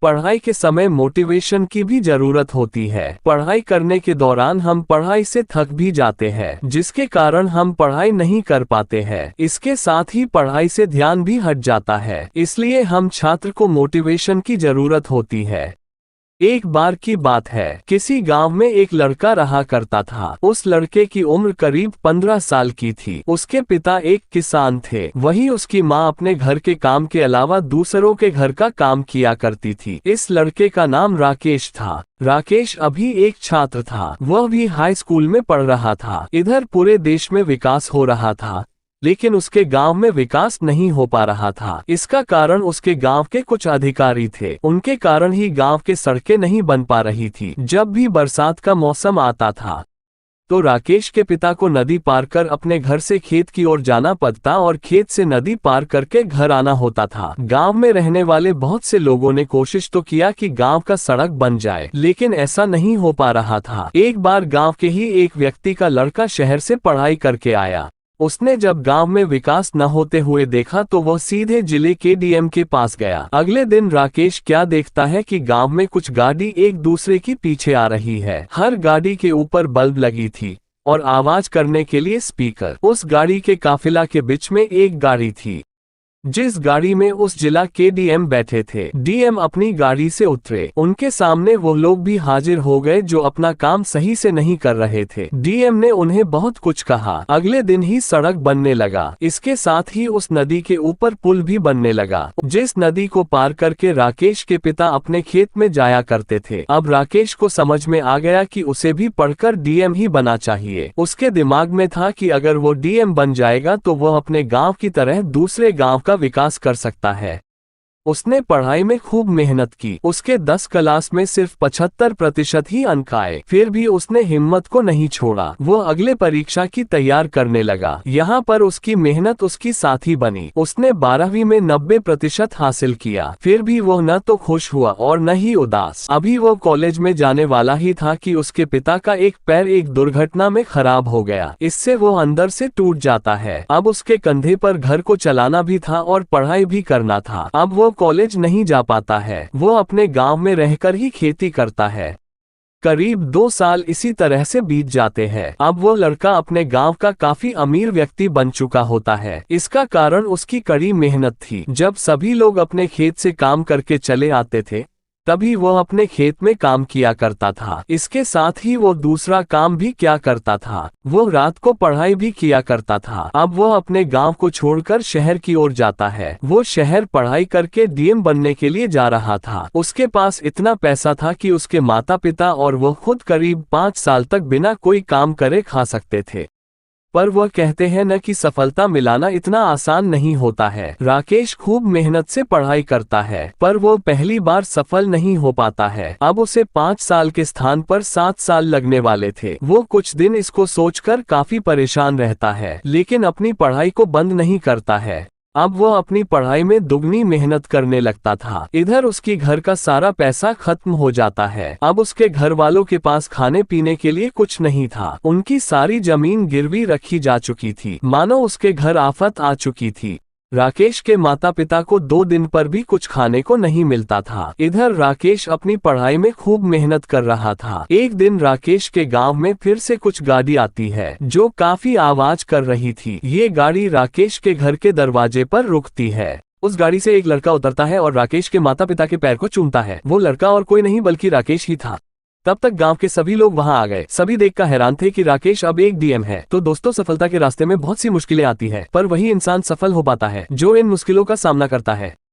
पढ़ाई के समय मोटिवेशन की भी जरूरत होती है। पढ़ाई करने के दौरान हम पढ़ाई से थक भी जाते हैं, जिसके कारण हम पढ़ाई नहीं कर पाते हैं। इसके साथ ही पढ़ाई से ध्यान भी हट जाता है, इसलिए हम छात्र को मोटिवेशन की जरूरत होती है। एक बार की बात है, किसी गांव में एक लड़का रहा करता था। उस लड़के की उम्र करीब 15 साल की थी। उसके पिता एक किसान थे। वहीं उसकी माँ अपने घर के काम के अलावा दूसरों के घर का काम किया करती थी। इस लड़के का नाम राकेश था। राकेश अभी एक छात्र था, वह भी हाई स्कूल में पढ़ रहा था। इधर पूरे देश में विकास हो रहा था, लेकिन उसके गांव में विकास नहीं हो पा रहा था। इसका कारण उसके गांव के कुछ अधिकारी थे। उनके कारण ही गांव के सड़कें नहीं बन पा रही थी। जब भी बरसात का मौसम आता था तो राकेश के पिता को नदी पार कर अपने घर से खेत की ओर जाना पड़ता और खेत से नदी पार करके घर आना होता था। गांव में रहने वाले बहुत से लोगों ने कोशिश तो किया कि गांव का सड़क बन जाए, लेकिन ऐसा नहीं हो पा रहा था। एक बार गांव के ही एक व्यक्ति का लड़का शहर से पढ़ाई करके आया। उसने जब गांव में विकास न होते हुए देखा तो वह सीधे जिले के डीएम के पास गया। अगले दिन राकेश क्या देखता है कि गांव में कुछ गाड़ी एक दूसरे की पीछे आ रही है। हर गाड़ी के ऊपर बल्ब लगी थी और आवाज करने के लिए स्पीकर। उस गाड़ी के काफिला के बीच में एक गाड़ी थी, जिस गाड़ी में उस जिला के डीएम बैठे थे। डीएम अपनी गाड़ी से उतरे। उनके सामने वो लोग भी हाजिर हो गए जो अपना काम सही से नहीं कर रहे थे। डीएम ने उन्हें बहुत कुछ कहा। अगले दिन ही सड़क बनने लगा। इसके साथ ही उस नदी के ऊपर पुल भी बनने लगा, जिस नदी को पार करके राकेश के पिता अपने खेत में जाया करते थे। अब राकेश को समझ में आ गया कि उसे भी पढ़कर डीएम ही बना चाहिए। उसके दिमाग में था कि अगर वो डीएम बन जाएगा तो वह अपने गाँव की तरह दूसरे गाँव का विकास कर सकता है। उसने पढ़ाई में खूब मेहनत की। उसके 10 क्लास में सिर्फ 75% ही अंक आए। फिर भी उसने हिम्मत को नहीं छोड़ा। वो अगले परीक्षा की तैयार करने लगा। यहाँ पर उसकी मेहनत उसकी साथी बनी। उसने 12वीं में 90% हासिल किया। फिर भी वो न तो खुश हुआ और न ही उदास। अभी वो कॉलेज में जाने वाला ही था कि उसके पिता का एक पैर एक दुर्घटना में खराब हो गया। इससे वो अंदर से टूट जाता है। अब उसके कंधे पर घर को चलाना भी था और पढ़ाई भी करना था। अब वो कॉलेज नहीं जा पाता है। वो अपने गांव में रहकर ही खेती करता है। करीब 2 साल इसी तरह से बीत जाते हैं। अब वो लड़का अपने गांव का काफी अमीर व्यक्ति बन चुका होता है। इसका कारण उसकी कड़ी मेहनत थी। जब सभी लोग अपने खेत से काम करके चले आते थे, तभी वो अपने खेत में काम किया करता था। इसके साथ ही वो दूसरा काम भी क्या करता था, वो रात को पढ़ाई भी किया करता था। अब वो अपने गांव को छोड़कर शहर की ओर जाता है। वो शहर पढ़ाई करके डीएम बनने के लिए जा रहा था। उसके पास इतना पैसा था कि उसके माता पिता और वो खुद करीब 5 साल तक बिना कोई काम करे खा सकते थे। पर वह कहते हैं न कि सफलता मिलाना इतना आसान नहीं होता है। राकेश खूब मेहनत से पढ़ाई करता है, पर वो पहली बार सफल नहीं हो पाता है। अब उसे 5 साल के स्थान पर 7 साल लगने वाले थे। वो कुछ दिन इसको सोचकर काफी परेशान रहता है, लेकिन अपनी पढ़ाई को बंद नहीं करता है। अब वो अपनी पढ़ाई में दुगनी मेहनत करने लगता था। इधर उसकी घर का सारा पैसा खत्म हो जाता है। अब उसके घर वालों के पास खाने पीने के लिए कुछ नहीं था। उनकी सारी जमीन गिरवी रखी जा चुकी थी, मानो उसके घर आफत आ चुकी थी। राकेश के माता पिता को 2 दिन पर भी कुछ खाने को नहीं मिलता था। इधर राकेश अपनी पढ़ाई में खूब मेहनत कर रहा था। एक दिन राकेश के गांव में फिर से कुछ गाड़ी आती है जो काफी आवाज कर रही थी। ये गाड़ी राकेश के घर के दरवाजे पर रुकती है। उस गाड़ी से एक लड़का उतरता है और राकेश के माता पिता के पैर को चूमता है। वो लड़का और कोई नहीं बल्कि राकेश ही था। तब तक गांव के सभी लोग वहां आ गए। सभी देखकर हैरान थे कि राकेश अब एक डीएम है। तो दोस्तों, सफलता के रास्ते में बहुत सी मुश्किलें आती है, पर वही इंसान सफल हो पाता है जो इन मुश्किलों का सामना करता है।